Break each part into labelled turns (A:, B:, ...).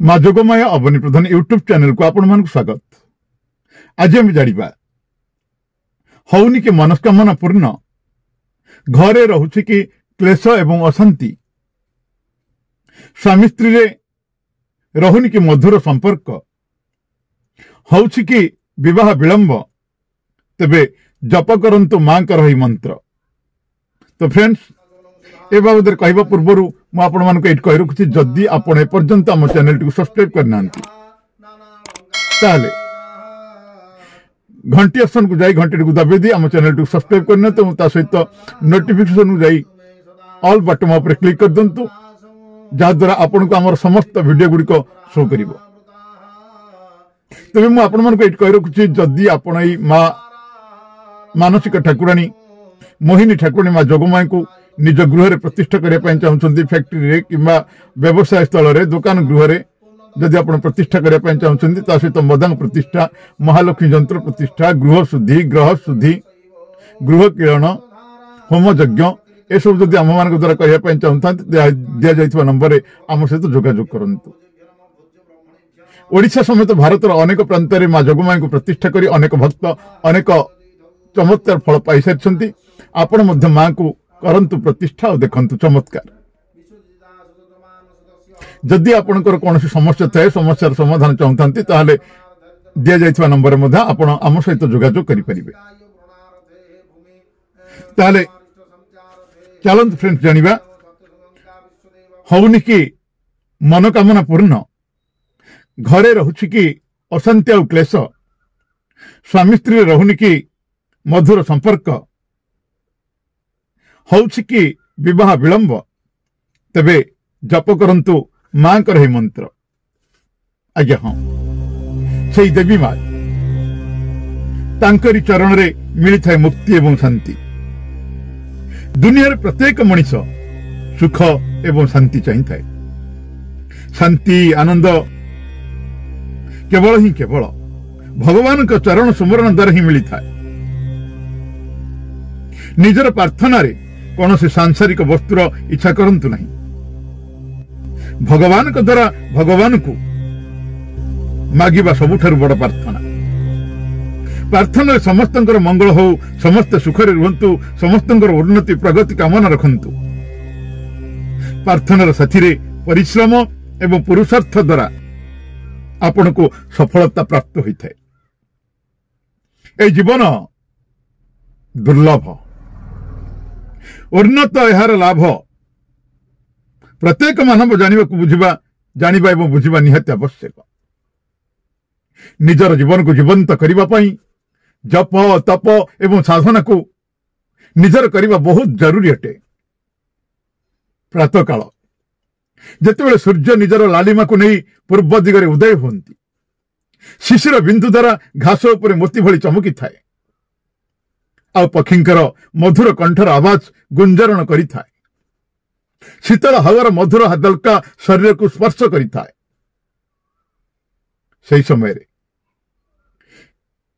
A: माँ जोगमाया अवनी प्रधान YouTube channel को आपण मान स्वागत। आज आम जाना हौनी कि मनस्कामना पूर्ण घरे रहुछि कि क्लेश एवं अशांति, स्वामी स्त्री रे रहुनि कि मधुर संपर्क, हौछि कि विवाह विलंब, तेबे जप करंतु मां कर ही मंत्र। तो फ्रेंड्स, ए बाबद कहवा पूर्व मुझे कही रखुच्छी, जदि आपण एपर्यंत आम चैनल टी सब्सक्राइब करना घंटी ऑप्शन को जाई घंटी को दबे दी आम चैनल टी सब्सक्राइब करना, तो सहित नोटिफिकेशन को जाई ऑल बटन पर क्लिक कर दिंतु, जहाद्वारा आपन को आम समस्त वीडियो गुड़िक शो कर। तेज मुझे कही रखुच्छी, जदि आपण माँ मानसिक ठाकुराणी मोहिनी ठाकुराणी माँ जोगमाया को निज गृह प्रतिष्ठा करने चाहते, फैक्ट्री कि व्यवसाय स्थल दुकान गृह जदि आप प्रतिष्ठा करने चाहते, सहित मदांग प्रतिष्ठा, महालक्ष्मी जंत्र प्रतिष्ठा, गृह शुद्धि, ग्रह शुद्धि, गृह किरण, होम यज्ञ ए सब जदि आम मान द्वारा करने चाहते दि जा नंबर आम सहित जोगाजोग करूँ। ओडिशा समेत भारत अनेक प्रांत में माँ जोगमाया को प्रतिष्ठा कर अनेक भक्त अनेक चमत्कार फल पाई सारी। आपण माँ को करंतु प्रतिष्ठा और देखंतु चमत्कार। जदि आपणकर कौन समस्या थाए, समस्यार समाधान चाहते ताहले दिया जाइथिबा नंबर मध्ये आपण आम सहित जोगाजोग करि परिबे। ताहले चलंतु फ्रेंड्स जानिबा हौनि कि मनोकामना पूर्ण घरे रहुछि कि अशांति और क्लेश, स्वामी स्त्री रहुनि कि मधुर संपर्क, हौछि कि विवाह विलंब, तेबे जप करंतु मां कर ही मंत्र। आज्ञा हाँ, से देवी मां तांकरी चरण रे मिली थाए मुक्ति एवं शांति। दुनिया प्रत्येक मनीष सुख एवं शांति चाहिए थाए। शांति आनंद केवल ही केवल भगवान का चरण सुमरण द्वारा ही मिली थाए। निजर प्रार्थना रे कौन से सांसारिक वस्तुर इच्छा करंतु नहीं। भगवान को द्वारा भगवान को मागिबा सबुठारु बड़ प्रार्थना। प्रार्थना समस्त मंगल हो, समस्त सुखरे रुहंतु, समस्त उन्नति प्रगति कामना रखंतु। प्रार्थनार साथी रे परिश्रम एवं पुरुषार्थ द्वारा आपण को सफलता प्राप्त होता है। ए जीवन दुर्लभ, उन्नत यार लाभ प्रत्येक मानव जानिबा एवं बुझिबा निहाती आवश्यक। निजर जीवन को जीवंत करने पाई जप तप एवं साधना को निजर करने बहुत जरूरी अटे। प्रातः काल जेतेबेले सूर्य निजर लालिमा को नहीं पूर्व दिगरे उदय होती, शिशिर बिंदु द्वारा घास उपर मोती भली चमकी थाए, आ पक्षींकर मधुर कंठर आवाज गुंजरण करि थाए। शीतल हवार मधुर हल्का शरीर को स्पर्श करि थाए। सही समय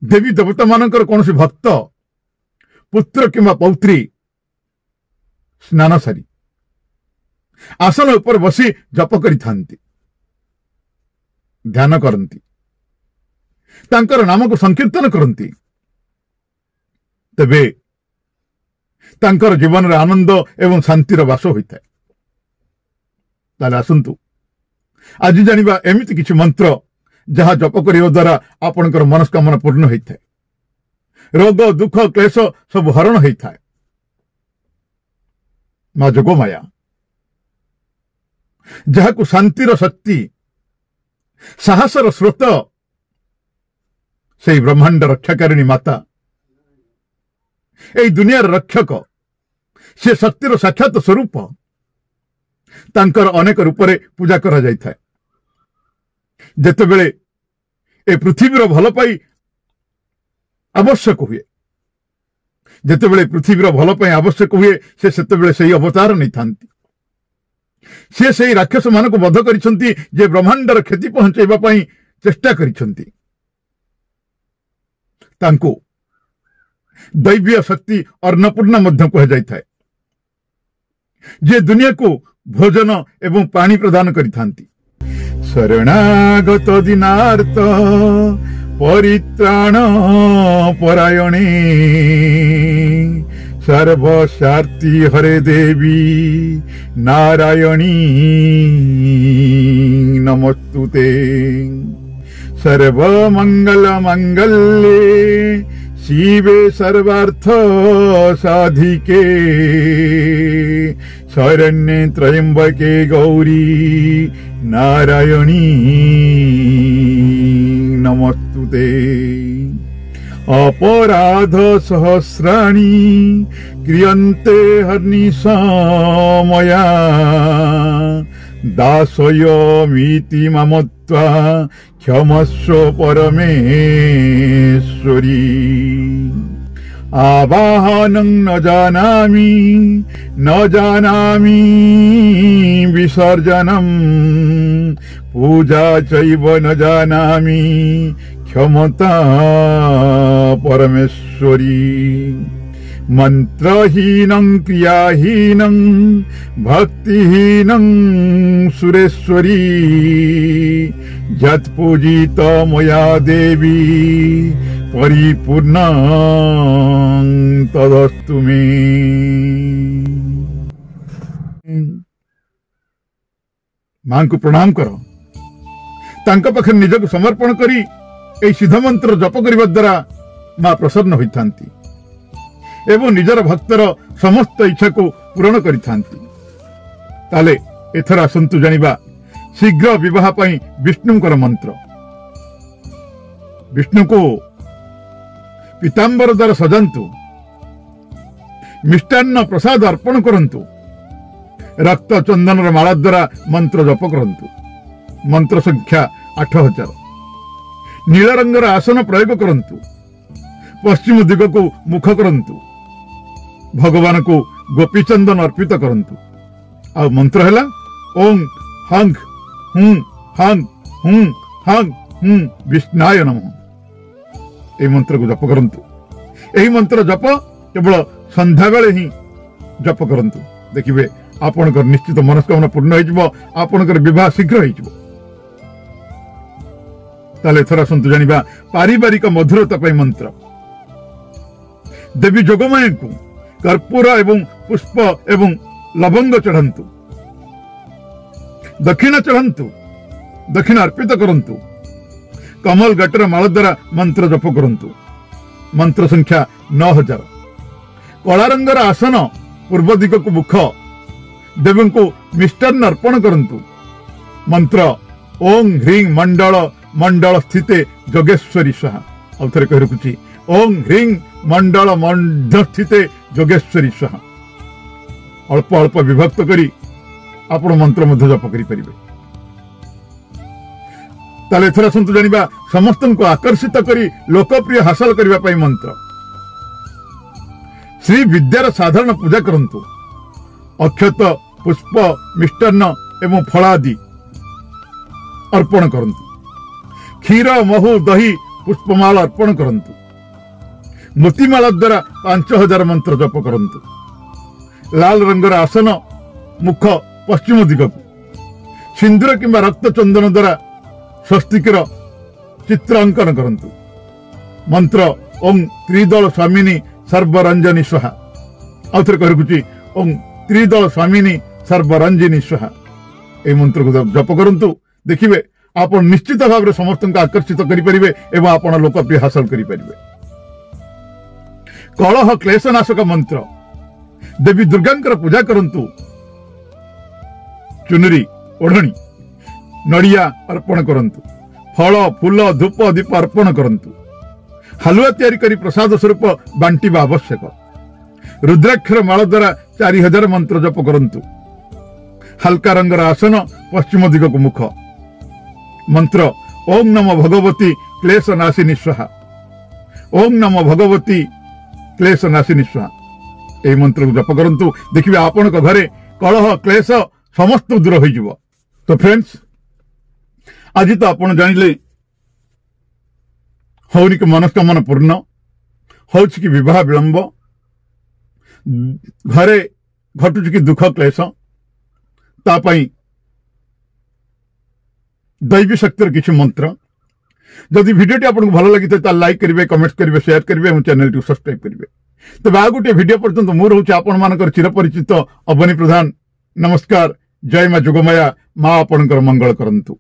A: देवी देवता मानकर कौन सी भक्त पुत्र किंवा पौत्री स्नान सारी आसन उपर बसी जप करि थांती, ध्यान करती, तांकर नाम को संकीर्तन करती, तेबे तांकर जीवन रे आनंद एवं शांतिर वास होता है। ताले आसंतु आज जानिबा एमिति किछि मंत्र जहा जप करियो द्वारा आपनकर मनस्कामना पूर्ण होता है, रोग दुख क्लेश सब हरण होता है। माँ जोगमाया जहा को शांतिर शक्ति, साहसर स्रोत, से ब्रह्मांड रक्षाकारिणी माता, এই দুনিয়ার রক্ষক, से शक्तिर साक्षात स्वरूप, तांकर अनेक रूपरे पूजा करा जाय थाए। जेतेबेले ए पृथ्वीर भल पाई आवश्यक हुए, जेतेबेले पृथ्वीर भल पाई आवश्यक हुए, से सेतेबेले सही अवतार नहीं थांती। से सही राक्षस मानक बध करिसंती जे ब्रह्मांडर क्षति पहुंचाइबा पाई चेष्टा करिसंती। तांको दैवीय शक्ति अन्नपूर्णा मध्य कह जाए, जे दुनिया को भोजन एवं पानी प्रदान करिथांती। शरणागत दीनार्थ परित्राण परायणे सर्वशार्ति हरे देवी नारायणी नमस्तुते। सर्वमंगल मंगल्ये शिवे सर्वार्थ साधिके शरण्ये त्र्यंबके गौरी नारायणी नमस्तुते। अपराध सहस्राणि क्रियन्ते हर्निशा मया दासयमिति ममत्वा क्षमस्व परमेश्वरी। आवाहनं न जानामि विसर्जनं पूजा चैव न जानामि क्षमता परमेश्वरी। मंत्रहीनं क्रियाहीनं भक्तिहीनं सुरेश्वरी यत्पूजित मया देवी परिपूर्णं तदस्तु मे। मां को प्रणाम करो, तांका पाखे निजक समर्पण करी ए सिद्ध मंत्र जप करने द्वारा मां प्रसन्न होइथांती एवं निजर भक्तर समस्त इच्छा को पूरण करिथांती। ताले एथर आसंतु जानिबा शीघ्र विवाह पई विष्णुंकर मंत्र। विष्णु को पीतांबर द्वारा सजांतु, मिष्टान्न प्रसाद अर्पण करंतु, रक्त चंदन माला द्वारा मंत्र जप करंतु। मंत्र संख्या 8000। नील रंगर आसन प्रयोग करंतु, पश्चिम दिग को मुख करंतु, भगवान को गोपी चंदन अर्पित करंतु। आ मंत्र हैला ओं हंग हुं हंग हुं हंग हुं विष्णाय नमः। ए मंत्र को जप करंतु। एही मंत्र जप केवल संध्या बेले ही जप करंतु, देखिबे आपनकर निश्चित मनस्कामना पूर्ण हो जिवो, आपनकर विवाह शीघ्र हो जिवो। ताले थरा संतु जानिबा पारिवारिक मधुरता पई मंत्र। देवी जोगमाया को कर्पूर एवं पुष्प एवं लवंग चढ़ंतु, दक्षिण चढ़ंतु, दक्षिण अर्पित करंतु, कमल गटर माल द्वारा मंत्र जप करंतु। मंत्र संख्या 9000। कला रंगर आसन पूर्व दिग को मुख, देवी को मिष्टान्न अर्पण करंतु। मंत्र ओं ह्रीं मंडल मंडल स्थिते जोगेश्वरी स्वाहा। आउ थरे कहि रखुची ओं ह्रीं मंडल मंडल स्थिते जोगेश्वरी स्वाहा। अल्प अल्प विभक्त करी आपण मंत्र मध्य जप करि परिबे। ताले एथरा संतु जानिबा समस्त को आकर्षित करी लोकप्रिय हासिल करबा पई मंत्र। श्री विद्यार साधारण पूजा करंतु। अक्षत पुष्प मिष्टान्न एवं फलादि अर्पण करंतु। क्षीर महु दही पुष्पमाल अर्पण करंतु। मोतीमाला द्वारा 5000 मंत्र जप करंतु। लाल रंगर आसन मुख पश्चिम दिग को, सिंदूर किंबा रक्त चंदन द्वारा स्वस्तिकर चित्र अंकन करंतु। मंत्र ओं त्रिदल स्वामिनी सर्वरंजनी स्वाहा। आउ थरे कहरुची ओं त्रिदल स्वामिनी सर्वरंजनी स्वाहा। ए मंत्र को जप करंतु, देखिबे आप निश्चित भाव में समस्त आकर्षित करें एवं आप लोकप्रिय हासिल करें। कलह क्लेशनाशक मंत्र। देवी दुर्गा पूजा करंतु। चुनरी ओढ़णी नड़िया अर्पण करंतु। फल फूल धूप दीप अर्पण करंतु। हलुआ तैयारी करी प्रसाद स्वरूप बांटिबा आवश्यक। रुद्राक्षर माल द्वारा 4000 मंत्र जप करंतु। हल्का रंगर आसन पश्चिम दिग को मुख। मंत्र ओं नमो भगवती क्लेशनाशिनी स्वाहा। ओं नमो भगवती क्लेशनाशिनी स्वाहा। ए मंत्र को जप करंतु, देखिबे आपन को घरे कलह क्लेश समस्त दूर हो जिवो। तो फ्रेंड्स, आज तो आपन जानिले हौनी के मनस्कामना पूर्ण होछि कि विवाह विलंब, घरे घटुछि कि दुख क्लेश, ता पई दैवी शक्तिर किसी मंत्र जदि भिडियोटी आपको भल लगी तो लाइक करेंगे, कमेंट करेंगे, शेयर करेंगे और चैनल को सब्सक्राइब करेंगे। तेज आ गोटे भिडियो पर्यंत मु रोचे आपण चिरपरिचित अवनी प्रधान। नमस्कार। जय मां जोगमाया। मां आपणकर मंगल करंतु।